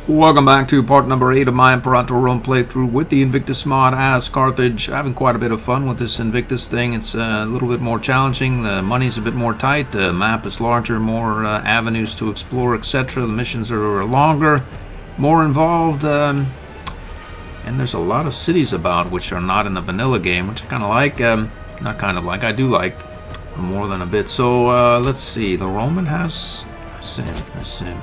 Welcome back to part number 8 of my Imperator run playthrough with the Invictus mod as Carthage. Having quite a bit of fun with this Invictus thing. It's a little bit more challenging, the money's a bit more tight, the map is larger, more avenues to explore, etc. The missions are longer, more involved, and there's a lot of cities about which are not in the vanilla game, which I kind of like, I do like more than a bit. So let's see, the Roman has, let's see.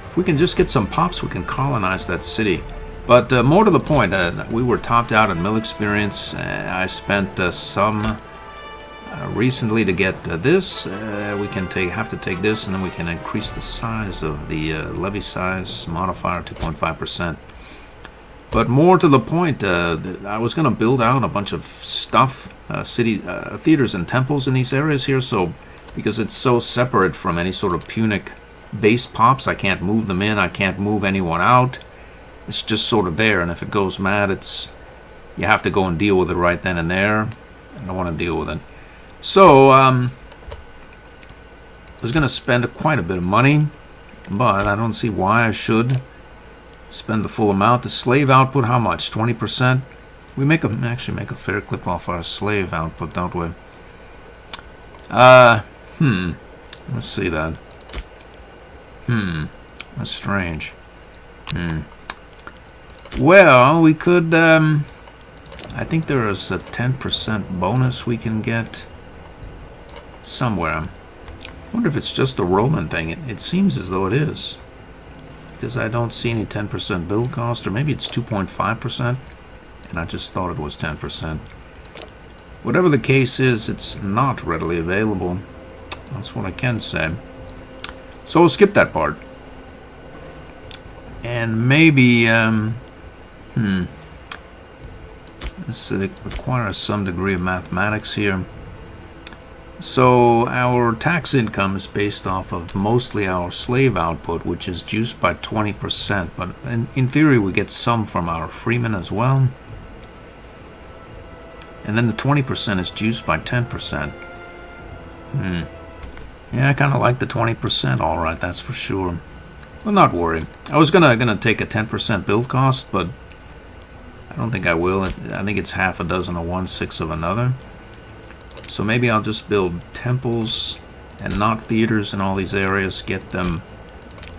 If we can just get some pops, we can colonize that city. But more to the point, we were topped out at mill experience. I spent some recently to get this. We can have to take this, and then we can increase the size of the levy size modifier 2.5%. But more to the point, I was going to build out a bunch of stuff, theaters and temples in these areas here. So because it's so separate from any sort of Punic base pops, I can't move them in, I can't move anyone out. It's just sort of there, and if it goes mad, you have to go and deal with it right then and there. I don't want to deal with it. So I was going to spend quite a bit of money, but I don't see why I should spend the full amount. The slave output, how much? 20%? We actually make a fair clip off our slave output, don't we? Let's see that. That's strange. Well, we could, I think there is a 10% bonus we can get somewhere. I wonder if it's just a Roman thing. It seems as though it is, because I don't see any 10% build cost, or maybe it's 2.5%, and I just thought it was 10%. Whatever the case is, it's not readily available. That's what I can say. So we'll skip that part. And maybe, this requires some degree of mathematics here. So our tax income is based off of mostly our slave output, which is juiced by 20%. But in theory, we get some from our freemen as well. And then the 20% is juiced by 10%. Yeah, I kind of like the 20%, alright, that's for sure. Well, not worry. I was gonna take a 10% build cost, but I don't think I will. I think it's half a dozen or 1/6 of another. So maybe I'll just build temples and not theaters in all these areas, get them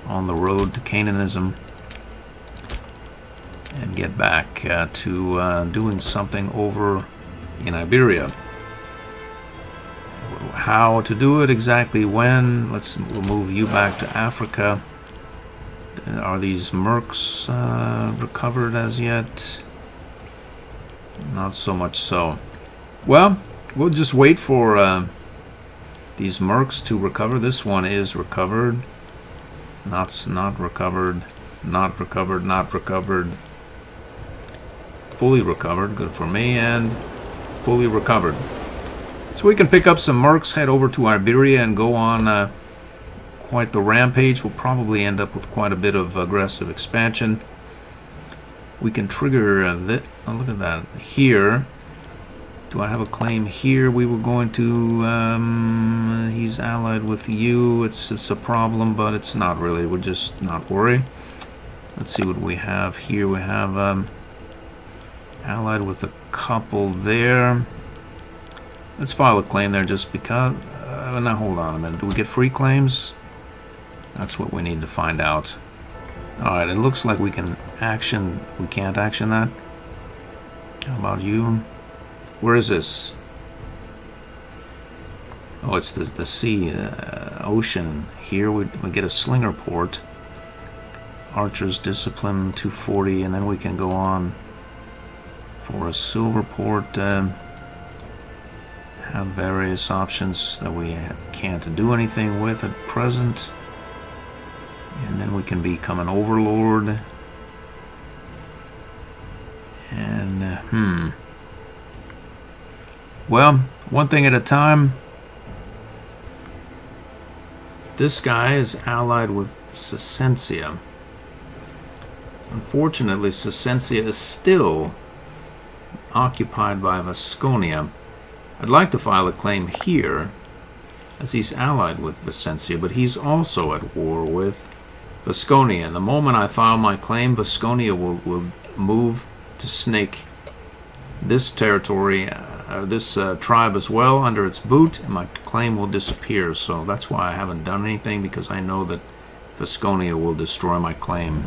on the road to Cananism, and get back to doing something over in Iberia. How to do it exactly, when, we'll move you back to Africa. Are these mercs recovered as yet? Not so much so. Well, we'll just wait for these mercs to recover. This one is recovered. Not recovered. Not recovered. Not recovered. Fully recovered. Good for me. And fully recovered. So we can pick up some mercs, head over to Iberia, and go on quite the rampage. We'll probably end up with quite a bit of aggressive expansion. We can trigger that. Oh, look at that. Here. Do I have a claim here? We were going to... he's allied with you. It's a problem, but it's not really. We'll just not worry. Let's see what we have here. We have allied with a couple there. Let's file a claim there just because... now, hold on a minute. Do we get free claims? That's what we need to find out. Alright, it looks like we can action... We can't action that. How about you? Where is this? Oh, it's the sea, ocean. Here we get a slinger port. Archer's Discipline 240, and then we can go on for a silver port. Have various options that we can't do anything with at present, and then we can become an overlord. And well, one thing at a time. This guy is allied with Sacentia. Unfortunately, Sacentia is still occupied by Vasconia. I'd like to file a claim here, as he's allied with Vicentia, but he's also at war with Vasconia. And the moment I file my claim, Vasconia will move to snake this territory, this tribe as well under its boot, and my claim will disappear. So that's why I haven't done anything, because I know that Vasconia will destroy my claim.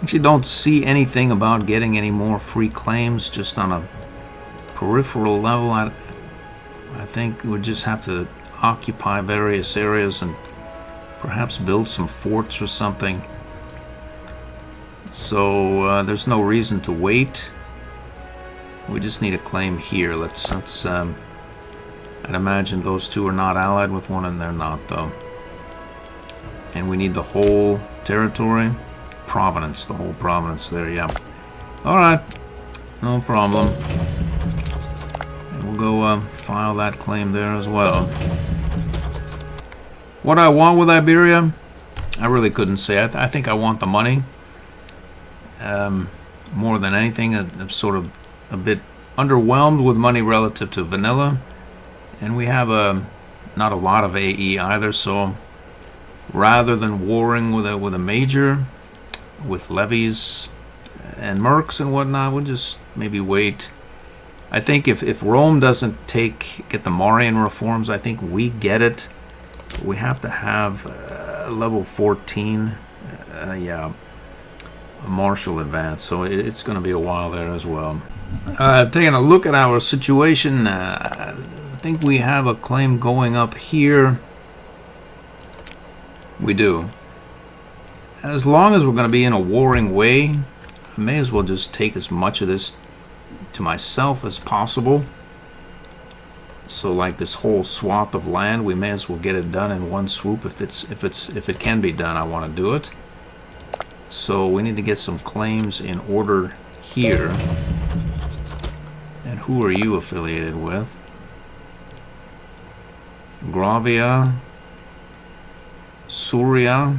Actually don't see anything about getting any more free claims, just on a peripheral level. I think we just have to occupy various areas and perhaps build some forts or something. So there's no reason to wait. We just need a claim here. Let's I'd imagine those two are not allied with one, and they're not though. And we need the whole territory. Province, the whole province there, yeah. Alright, no problem. And we'll go file that claim there as well. What I want with Iberia, I really couldn't say. I think I want the money. More than anything, I'm sort of a bit underwhelmed with money relative to vanilla. And we have not a lot of AE either, so rather than warring with a major, with levies and mercs and whatnot, we'll just maybe wait. I think if Rome doesn't get the Marian reforms, I think we get it. We have to have level 14, yeah, a martial advance, so it's going to be a while there as well. Taking a look at our situation, I think we have a claim going up here. We do. As long as we're going to be in a warring way, I may as well just take as much of this to myself as possible. So like this whole swath of land, we may as well get it done in one swoop. If it can be done, I want to do it. So we need to get some claims in order here. And who are you affiliated with? Gravia, Surya,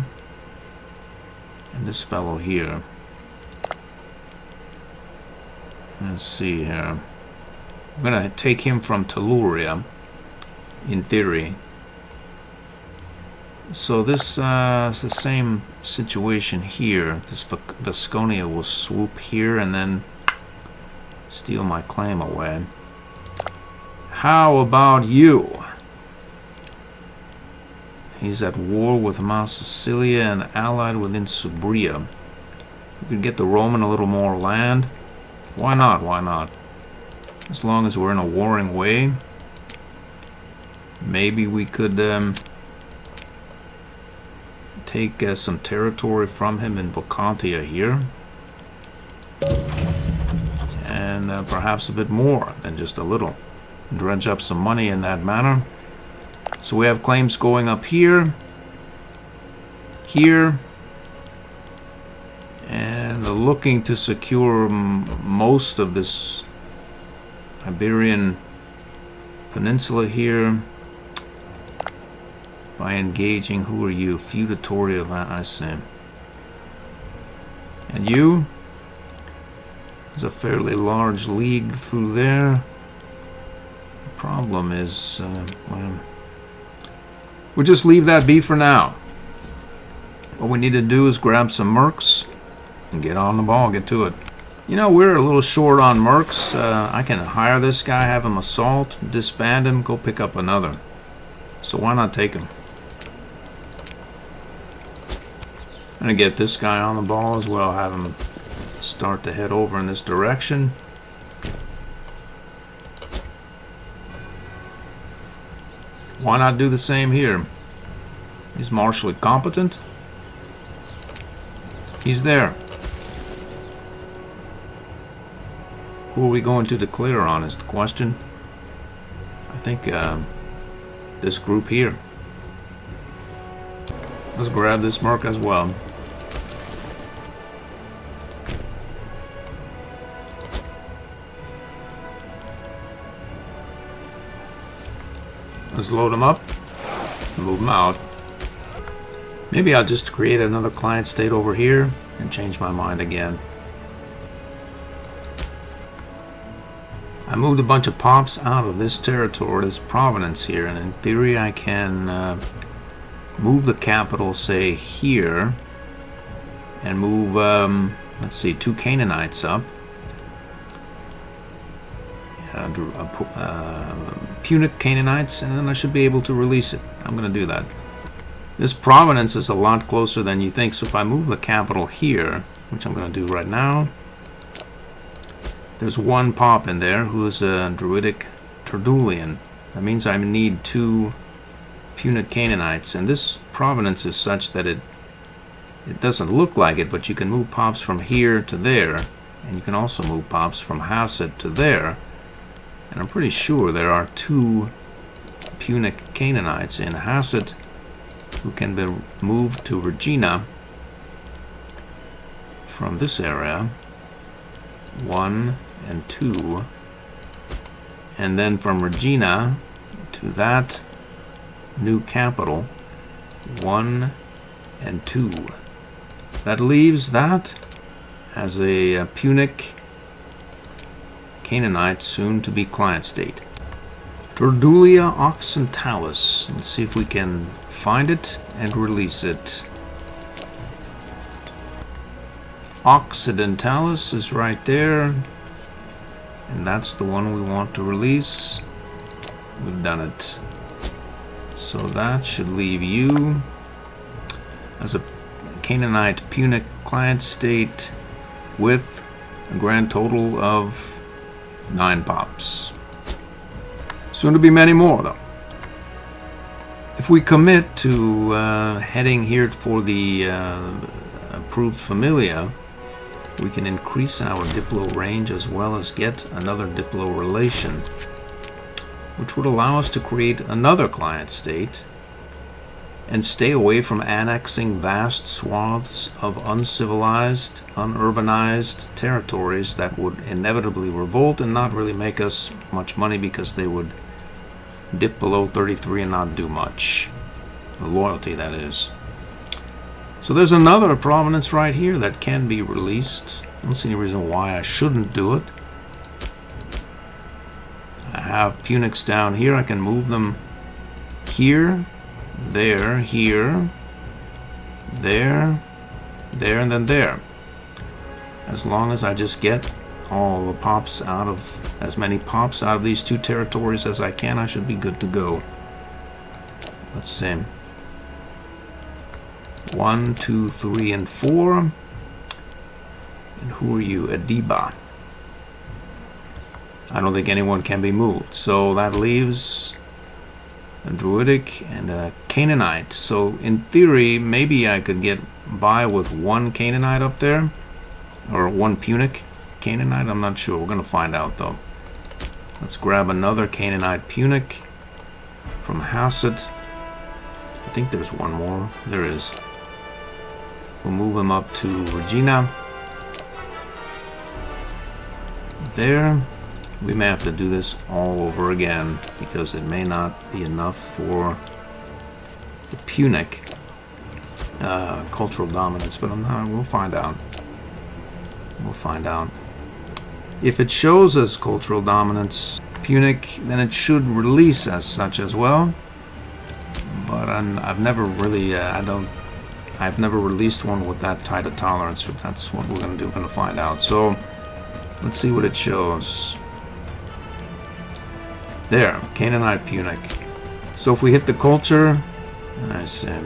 and this fellow here. Let's see here. I'm gonna take him from Telluria, in theory. So this is the same situation here. This Vasconia will swoop here and then steal my claim away. How about you? He's at war with Mount Sicilia and allied with Insubria. We could get the Roman a little more land. Why not? Why not? As long as we're in a warring way, maybe we could take some territory from him in Vocantia here. And perhaps a bit more than just a little. Dredge up some money in that manner. So we have claims going up here, here, and looking to secure most of this Iberian Peninsula here by engaging. Who are you? Feudatory of Asim. And you? There's a fairly large league through there. The problem is, well, we'll just leave that be for now. What we need to do is grab some mercs and get on the ball, get to it. You know, we're a little short on mercs. I can hire this guy, have him assault, disband him, go pick up another. So why not take him? I'm gonna get this guy on the ball as well, have him start to head over in this direction. Why not do the same here? He's martially competent. He's there. Who are we going to declare on is the question. I think this group here. Let's grab this merc as well. Let's load them up, move them out. Maybe I'll just create another client state over here and change my mind again. I moved a bunch of pops out of this territory, this province here, and in theory I can move the capital, say, here, and move, let's see, 2 Canaanites up. Punic Canaanites, and then I should be able to release it. I'm going to do that. This province is a lot closer than you think, so if I move the capital here, which I'm going to do right now, there's one pop in there who is a Druidic Terdulian. That means I need 2 Punic Canaanites, and this province is such that it doesn't look like it, but you can move pops from here to there, and you can also move pops from Hasset to there. And I'm pretty sure there are 2 Punic Canaanites in Hasset who can be moved to Regina from this area. 1 and 2. And then from Regina to that new capital. 1 and 2. That leaves that as a Punic Canaanite, soon to be client state. Terdulia Occidentalis. Let's see if we can find it and release it. Occidentalis is right there, and that's the one we want to release. We've done it. So that should leave you as a Canaanite Punic client state with a grand total of 9 pops. Soon to be many more, though. If we commit to heading here for the approved familia, we can increase our Diplo range as well as get another Diplo relation, which would allow us to create another client state and stay away from annexing vast swaths of uncivilized, unurbanized territories that would inevitably revolt and not really make us much money because they would dip below 33 and not do much. The loyalty, that is. So there's another province right here that can be released. I don't see any reason why I shouldn't do it. I have Punics down here. I can move them here, there, here, there, there, and then there. As long as I just get all the pops out of, as many pops out of these 2 territories as I can, I should be good to go. Let's see. 1, 2, 3, and 4. And who are you? Adiba. I don't think anyone can be moved. So that leaves a Druidic and a Canaanite. So in theory, maybe I could get by with 1 Canaanite up there. Or 1 Punic Canaanite. I'm not sure. We're going to find out, though. Let's grab another Canaanite Punic from Hasset. I think there's one more. There is. We'll move him up to Regina. There. We may have to do this all over again because it may not be enough for the Punic cultural dominance, but we'll find out. We'll find out. If it shows as cultural dominance Punic, then it should release as such as well. But I've never really, I've never released one with that tight a tolerance. That's what we're going to do. We're going to find out. So let's see what it shows. There, Canaanite Punic. So if we hit the culture, I see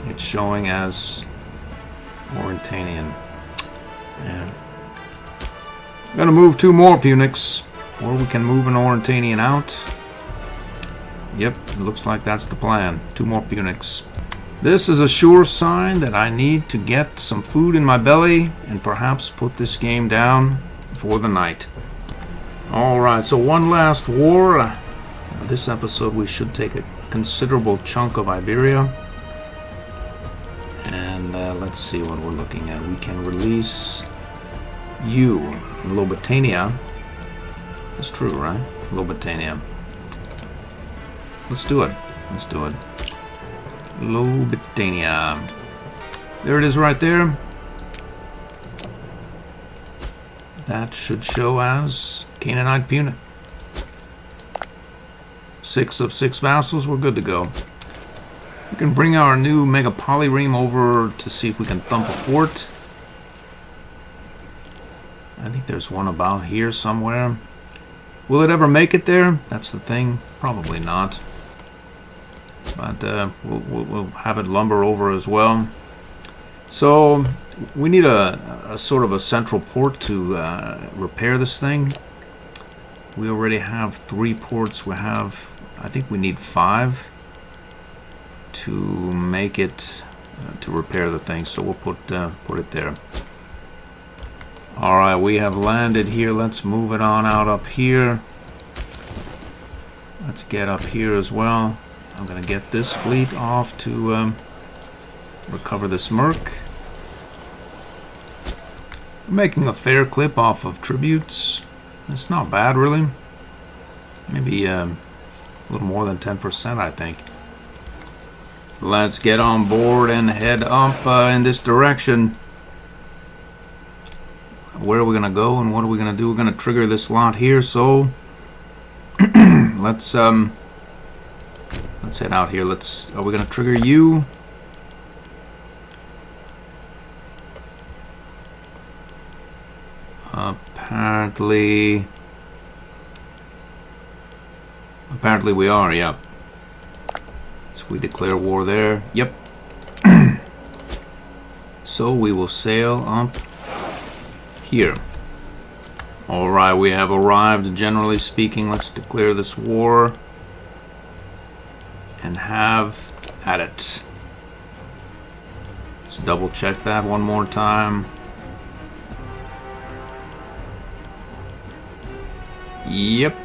it's showing as Mauritanian. And I'm going to move 2 more Punics, or we can move an Mauritanian out. Yep, it looks like that's the plan. 2 more Punics. This is a sure sign that I need to get some food in my belly and perhaps put this game down for the night. Alright, so one last war. This episode we should take a considerable chunk of Iberia. And let's see what we're looking at. We can release you. Lobetania. That's true, right? Lobetania. Let's do it. Let's do it. Lobetania. There it is right there. That should show as Canaanite Punic. 6 of 6 vassals, we're good to go. We can bring our new mega polyreme over to see if we can thump a fort. I think there's one about here somewhere. Will it ever make it there? That's the thing. Probably not. But we'll have it lumber over as well. So we need a sort of a central port to repair this thing. We already have 3 ports. I think we need 5 to make it to repair the thing. So we'll put it there. All right, we have landed here. Let's move it on out up here. Let's get up here as well. I'm gonna get this fleet off to recover this merc. We're making a fair clip off of tributes. It's not bad, really. Maybe a little more than 10%, I think. Let's get on board and head up in this direction. Where are we gonna go and what are we gonna do? We're gonna trigger this lot here, so let's head out here. Are we gonna trigger you? Apparently we are, yeah. So we declare war there. Yep. So we will sail up here. Alright, we have arrived, generally speaking. Let's declare this war and have at it. Let's double check that one more time. Yep.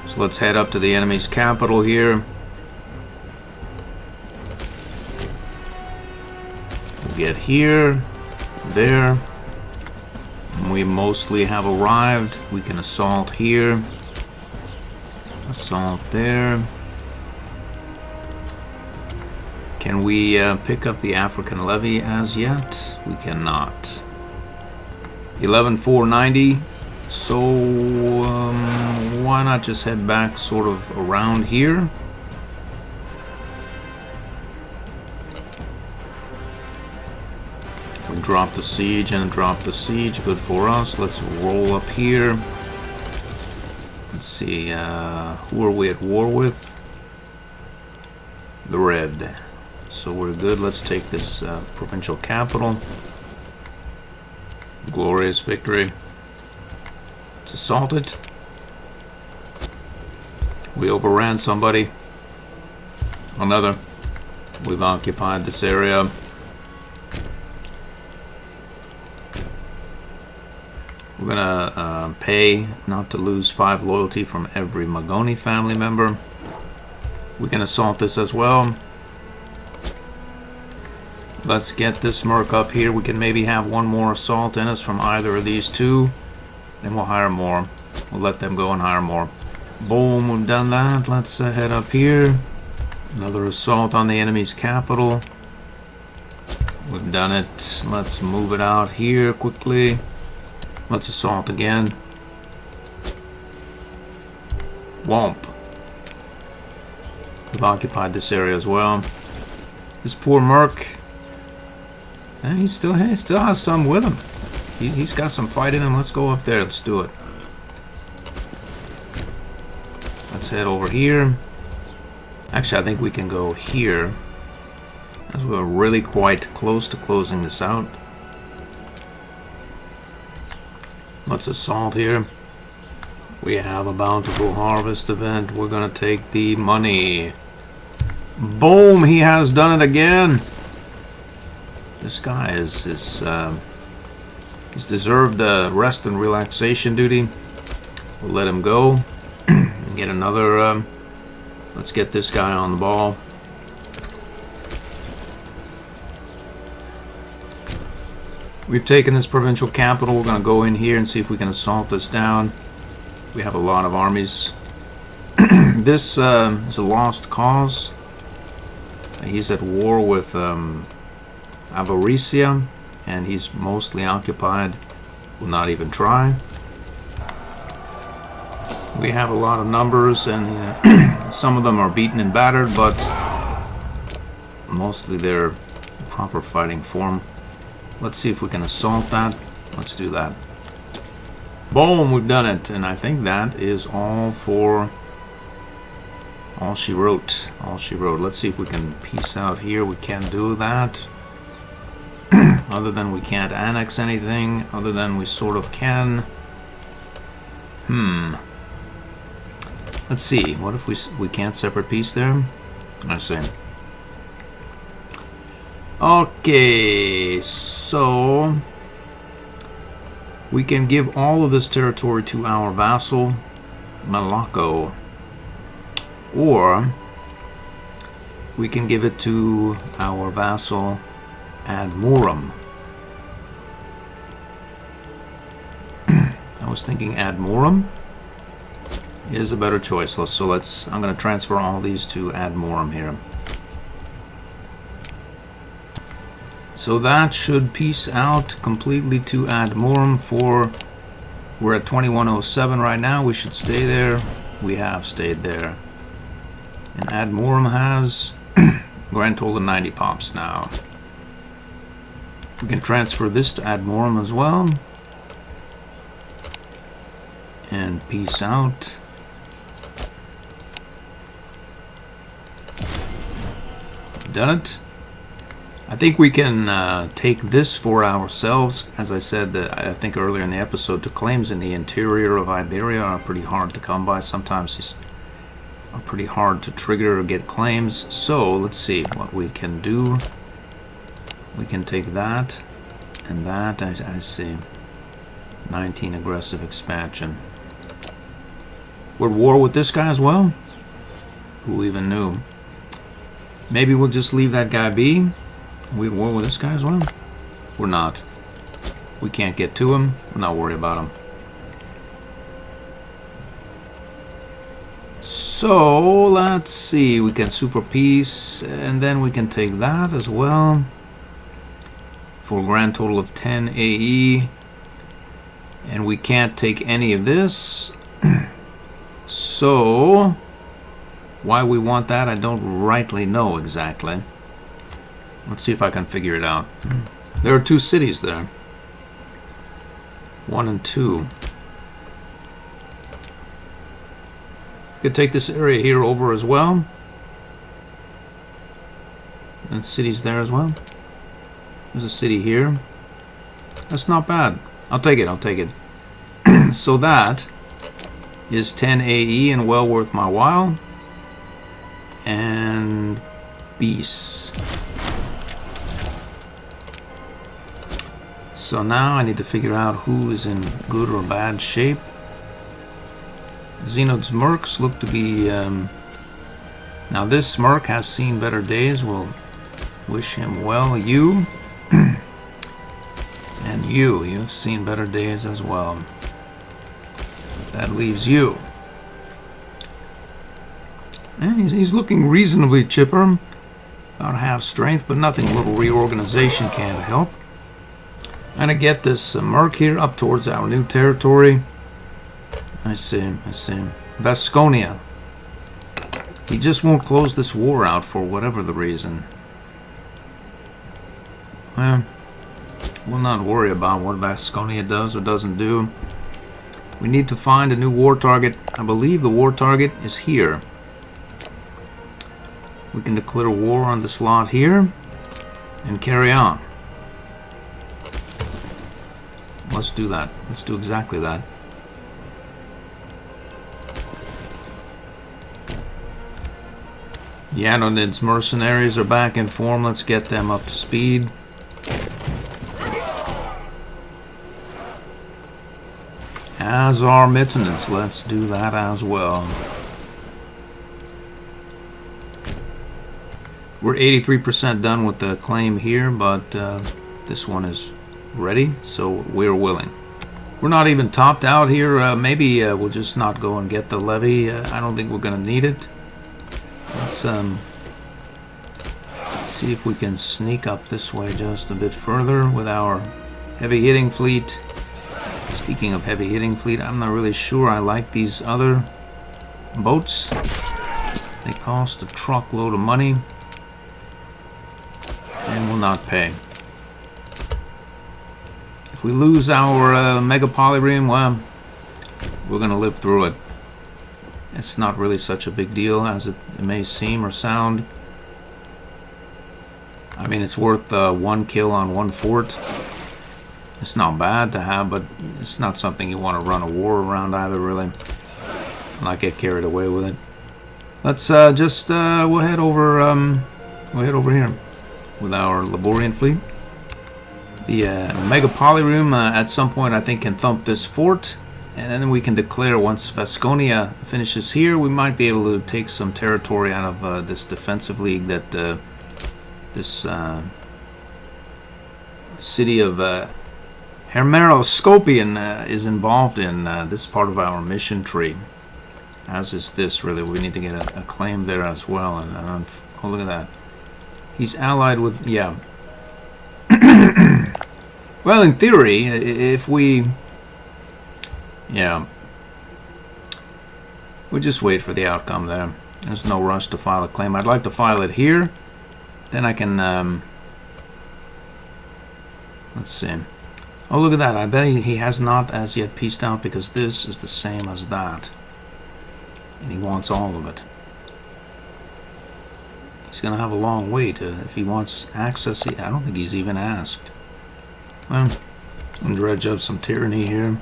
So let's head up to the enemy's capital here. We'll get here, there. We mostly have arrived. We can assault here. Assault there. Can we pick up the African levy as yet? We cannot. 11,490. So why not just head back sort of around here? We drop the siege and drop the siege. Good for us. Let's roll up here. Let's see. Who are we at war with? The red. So we're good. Let's take this provincial capital. Glorious victory. Let's assault it. We overran somebody. Another. We've occupied this area. We're gonna pay not to lose 5 loyalty from every Magoni family member. We can assault this as well. Let's get this merc up here. We can maybe have one more assault in us from either of these two. Then we'll hire more. We'll let them go and hire more. Boom, we've done that. Let's head up here. Another assault on the enemy's capital. We've done it. Let's move it out here quickly. Let's assault again. Womp. We've occupied this area as well. This poor merc. He still has some with him. He's got some fight in him. Let's go up there. Let's do it. Let's head over here. Actually, I think we can go here, as we're really quite close to closing this out. Let's assault here. We have a bountiful harvest event. We're gonna take the money. Boom! He has done it again. This guy he's deserved rest and relaxation duty. We'll let him go and get another. Let's get this guy on the ball. We've taken this provincial capital. We're going to go in here and see if we can assault this down. We have a lot of armies. This is a lost cause. He's at war with Avaricia, and he's mostly occupied. Will not even try. We have a lot of numbers, and some of them are beaten and battered, but mostly they're proper fighting form. Let's see if we can assault that. Let's do that. Boom, we've done it. And I think that is all for all she wrote. All she wrote. Let's see if we can peace out here. We can't do that. Other than we can't annex anything. Other than we sort of can. Let's see. What if we can't separate peace there? I see. Okay, so we can give all of this territory to our vassal, Malacco. Or we can give it to our vassal, Admorum. I was thinking Admorum is a better choice. So I'm going to transfer all these to Admorum here. So that should peace out completely to Admorum for, we're at 2107 right now. We should stay there. We have stayed there. And Admorum has grand total of 90 pops now. We can transfer this to Admorum as well. And peace out. Done it. I think we can take this for ourselves. As I said, I think earlier in the episode, the claims in the interior of Iberia are pretty hard to come by. Sometimes these are pretty hard to trigger or get claims. So let's see what we can do. We can take that and that. I see. 19 aggressive expansion. We're at war with this guy as well? Who even knew? Maybe we'll just leave that guy be. We at war with this guy as well? We're not. We can't get to him. We're not worried about him. So let's see. We can super peace, and then we can take that as well for a grand total of 10 AE. And we can't take any of this. So why we want that, I don't rightly know exactly. Let's see if I can figure it out. There are 2 cities there. 1 and 2. Could take this area here over as well. And cities there as well. There's a city here. That's not bad. I'll take it, I'll take it. So that is 10 AE and well worth my while. And beasts. So now I need to figure out who is in good or bad shape. Zenod's mercs look to be... now this merc has seen better days. We'll wish him well. You. And you've seen better days as well. That leaves you. And he's looking reasonably chipper. About half strength, but nothing a little reorganization can't help. I'm gonna get this merc here up towards our new territory. I see. Vasconia. He just won't close this war out for whatever the reason. Well, we'll not worry about what Vasconia does or doesn't do. We need to find a new war target. I believe the war target is here. We can declare war on the slot here and carry on. Let's do that. Let's do exactly that. Yanodin's mercenaries are back in form. Let's get them up to speed. As are Mittenants. Let's do that as well. We're 83% done with the claim here, but this one is ready, so we're willing. We're not even topped out here. Maybe we'll just not go and get the levy. I don't think we're going to need it. Let's see if we can sneak up this way just a bit further with our heavy hitting fleet. Speaking of heavy hitting fleet, I'm not really sure I like these other boats. They cost a truckload of money and will not pay. If we lose our mega polyreme, well, we're gonna live through it. It's not really such a big deal as it may seem or sound. I mean, it's worth 1 kill on 1 fort. It's not bad to have, but it's not something you want to run a war around either, really. Not get carried away with it. Let's we'll head over here with our Laborian fleet. The Mega Polyroom at some point I think can thump this fort, and then we can declare once Vasconia finishes here, we might be able to take some territory out of this defensive league that this city of Hermeroscopian is involved in. This part of our mission tree, as is this. Really, we need to get a claim there as well. And oh, look at that. He's allied with, yeah. Well, in theory, if we, yeah, we'll just wait for the outcome there. There's no rush to file a claim. I'd like to file it here. Then I can, let's see. Oh, look at that. I bet he has not as yet pieced out because this is the same as that. And he wants all of it. He's going to have a long wait if he wants access. I don't think he's even asked. Well, I'm dredge up some tyranny here.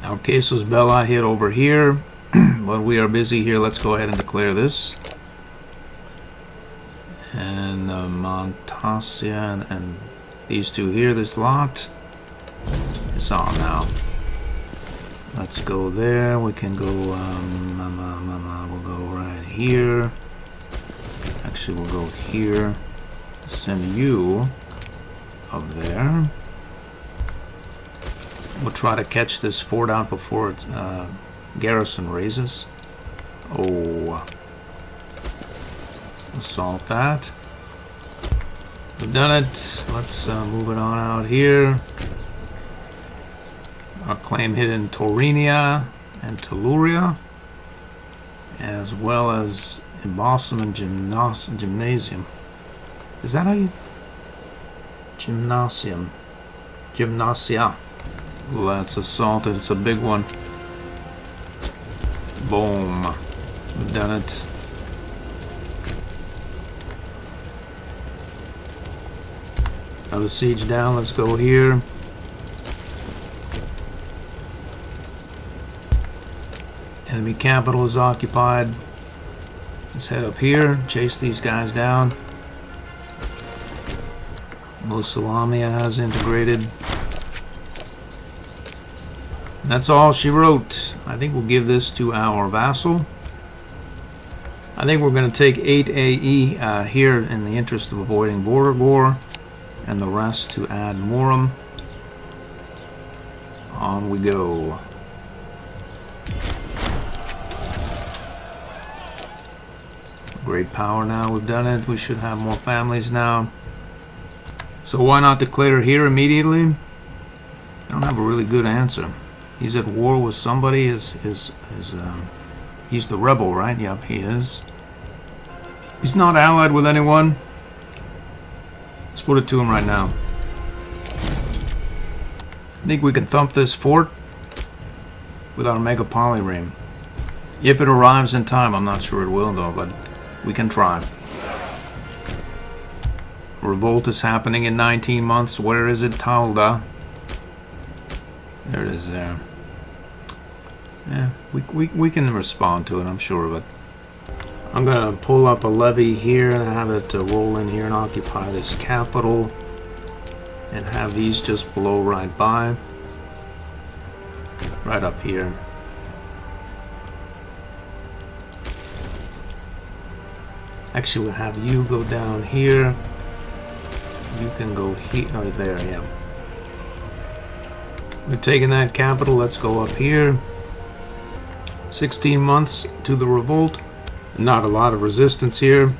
Our casus belli hit over here, but we are busy here. Let's go ahead and declare this. And Montasia and these two here, this lot. It's on now. Let's go there. We can go, we'll go right here. Actually, we'll go here. Send you up there. We'll try to catch this fort out before its garrison raises. Oh. Assault that. We've done it. Let's move it on out here. Our claim hit in Taurinia and Telluria, as well as Embossum and Gymnasium. Is that how you... Gymnasium. Gymnasia. Let's assault it. It's a big one. Boom. We've done it. Another siege down. Let's go here. Enemy capital is occupied. Let's head up here. Chase these guys down. Musalamia has integrated. That's all she wrote. I think we'll give this to our vassal. I think we're going to take 8 AE here in the interest of avoiding border gore, and the rest to Ad Morum. On we go. Great power now. We've done it. We should have more families now. So why not declare here immediately? I don't have a really good answer. He's at war with somebody. He's the rebel, right? Yep, he is. He's not allied with anyone. Let's put it to him right now. I think we can thump this fort with our Mega Polyreme. If it arrives in time, I'm not sure it will though, but we can try. Revolt is happening in 19 months. Where is it? Talda. There it is there. Yeah, we can respond to it, I'm sure, but I'm going to pull up a levy here and have it roll in here and occupy this capital and have these just blow right by. Right up here. Actually, we'll have you go down here. You can go here, or there, yeah. We're taking that capital. Let's go up here. 16 months to the revolt. Not a lot of resistance here.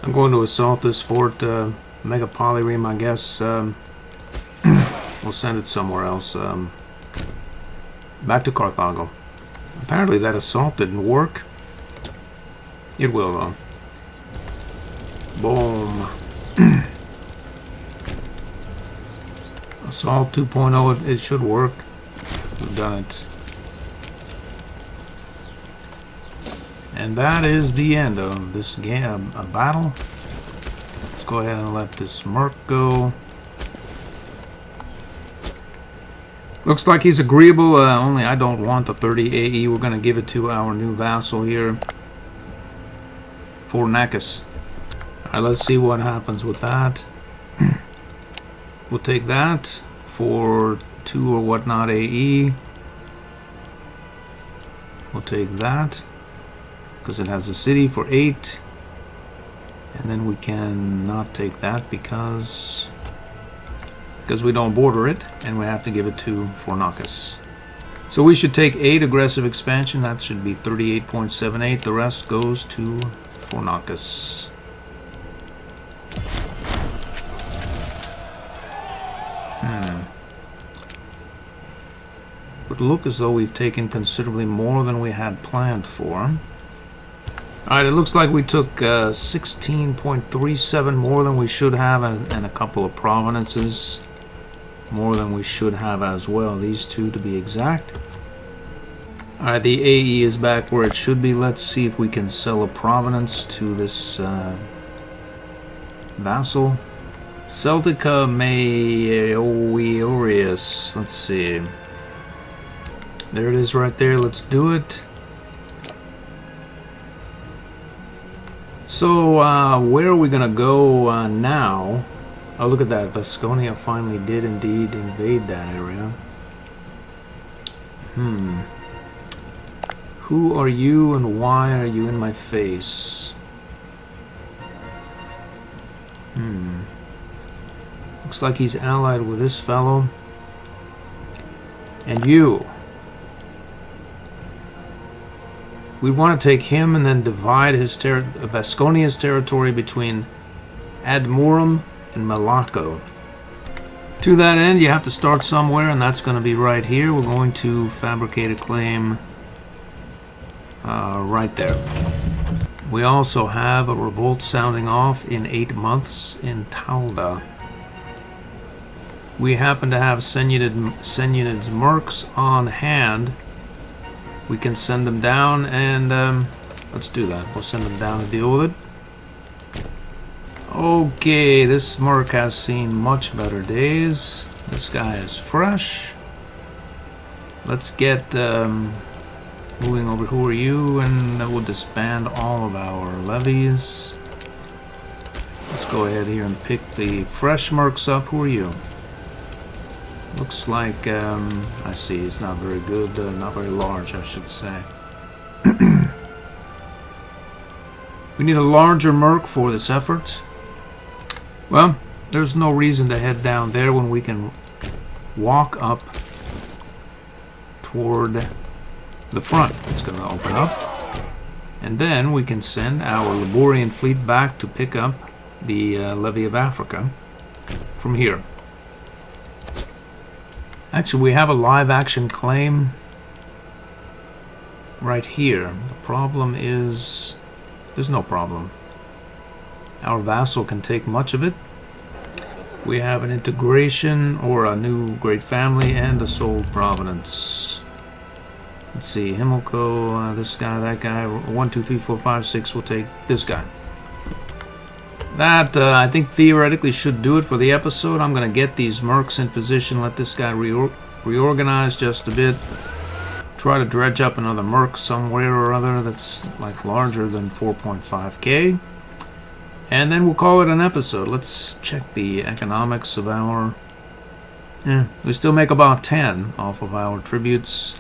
I'm going to assault this fort, Mega Polyreme, I guess. We'll send it somewhere else. Back to Carthago. Apparently that assault didn't work. It will though. Boom. Assault 2.0, it should work. We've done it. And that is the end of this game, a battle. Let's go ahead and let this merc go. Looks like he's agreeable, only I don't want the 30 AE. We're going to give it to our new vassal here. For Nakas. Alright, let's see what happens with that. We'll take that for 2 or whatnot AE. We'll take that because it has a city for 8. And then we can not take that because we don't border it, and we have to give it to Fornakas. So we should take 8 aggressive expansion. That should be 38.78. The rest goes to Fornakas. Would look as though we've taken considerably more than we had planned for. Alright, it looks like we took 16.37 more than we should have, and a couple of provinces more than we should have as well. These two to be exact. Alright, the AE is back where it should be. Let's see if we can sell a province to this vassal. Celtica Maioris. Let's see. There it is right there. Let's do it. So, where are we going to go now? Oh, look at that. Vasconia finally did indeed invade that area. Who are you and why are you in my face? Looks like he's allied with this fellow. And you. We want to take him and then divide his Vasconia's territory between Admurum and Malacco. To that end, you have to start somewhere, and that's going to be right here. We're going to fabricate a claim right there. We also have a revolt sounding off in 8 months in Talda. We happen to have Senunid's mercs on hand. We can send them down, and let's do that. We'll send them down to deal with it. Okay, this merc has seen much better days. This guy is fresh. Let's get moving over. Who are you? And we'll disband all of our levies. Let's go ahead here and pick the fresh mercs up. Who are you? Looks like, I see, it's not very good, not very large, I should say. We need a larger merc for this effort. Well, there's no reason to head down there when we can walk up toward the front. It's going to open up. And then we can send our Liborian fleet back to pick up the levy of Africa from here. Actually, we have a live action claim right here. The problem is, there's no problem. Our vassal can take much of it. We have an integration or a new great family and a sold provenance. Let's see, Himilco, this guy, that guy, 1, 2, 3, 4, 5, 6, we'll take this guy. That, I think, theoretically should do it for the episode. I'm going to get these mercs in position, let this guy reorganize just a bit. Try to dredge up another merc somewhere or other that's, like, larger than 4.5k. And then we'll call it an episode. Let's check the economics of our... Yeah, we still make about 10 off of our tributes.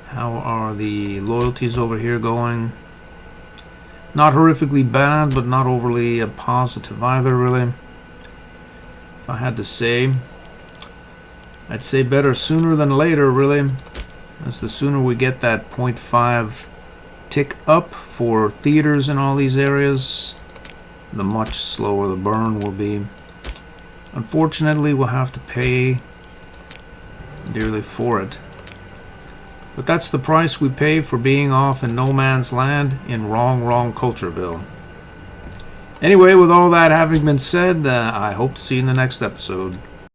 How are the loyalties over here going? Not horrifically bad, but not overly positive either, really. If I had to say, I'd say better sooner than later, really. As the sooner we get that 0.5 tick up for theaters in all these areas, the much slower the burn will be. Unfortunately, we'll have to pay dearly for it. But that's the price we pay for being off in no man's land in wrong Cultureville. Anyway, with all that having been said, I hope to see you in the next episode.